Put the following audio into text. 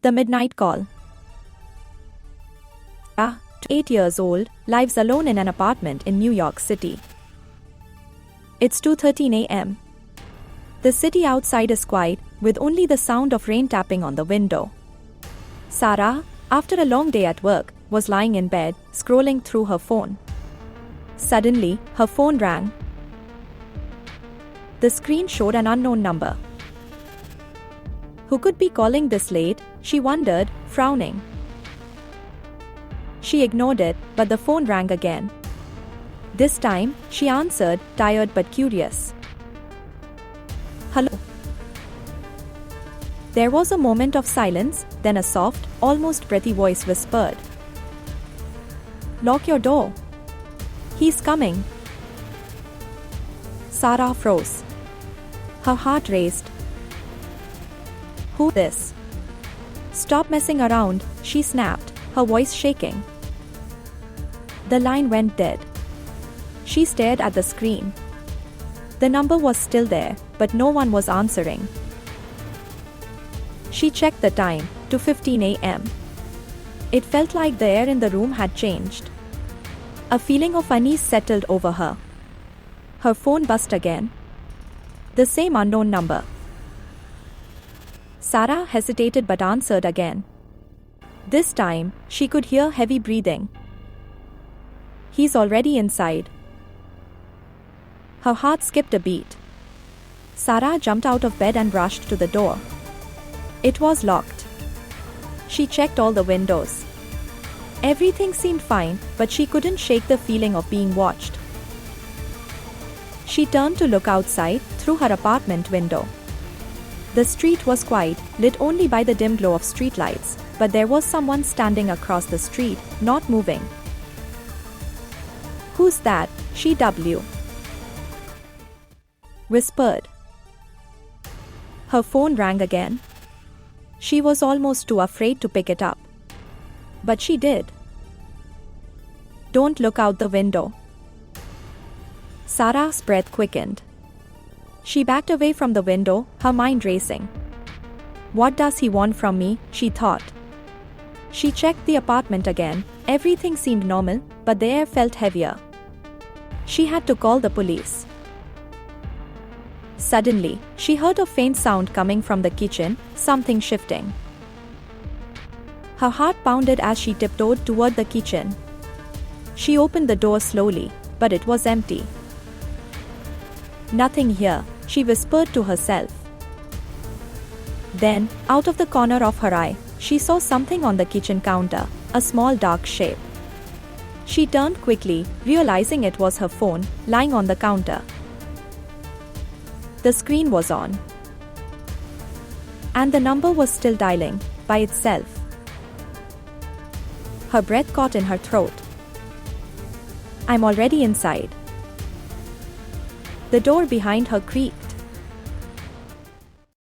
The Midnight Call. Sarah, 8 years old, lives alone in an apartment in New York City. It's 2:13 a.m. The city outside is quiet, with only the sound of rain tapping on the window. Sarah, after a long day at work, was lying in bed, scrolling through her phone. Suddenly, her phone rang. The screen showed an unknown number. Who could be calling this late? She wondered, frowning. She ignored it, but the phone rang again. This time, she answered, tired but curious. Hello. There was a moment of silence, then a soft, almost breathy voice whispered. Lock your door. He's coming. Sarah froze. Her heart raced. Who this? Stop messing around, she snapped, her voice shaking. The line went dead. She stared at the screen. The number was still there, but no one was answering. She checked the time, 2:15 a.m. It felt like the air in the room had changed. A feeling of unease settled over her. Her phone buzzed again. The same unknown number. Sarah hesitated but answered again. This time, she could hear heavy breathing. He's already inside. Her heart skipped a beat. Sarah jumped out of bed and rushed to the door. It was locked. She checked all the windows. Everything seemed fine, but she couldn't shake the feeling of being watched. She turned to look outside, through her apartment window. The street was quiet, lit only by the dim glow of streetlights, but there was someone standing across the street, not moving. Who's that? She whispered. Her phone rang again. She was almost too afraid to pick it up. But she did. Don't look out the window. Sarah's breath quickened. She backed away from the window, her mind racing. What does he want from me? She thought. She checked the apartment again. Everything seemed normal, but the air felt heavier. She had to call the police. Suddenly, she heard a faint sound coming from the kitchen, something shifting. Her heart pounded as she tiptoed toward the kitchen. She opened the door slowly, but it was empty. Nothing here, she whispered to herself. Then, out of the corner of her eye, she saw something on the kitchen counter, a small dark shape. She turned quickly, realizing it was her phone, lying on the counter. The screen was on. And the number was still dialing, by itself. Her breath caught in her throat. I'm already inside. The door behind her creaked.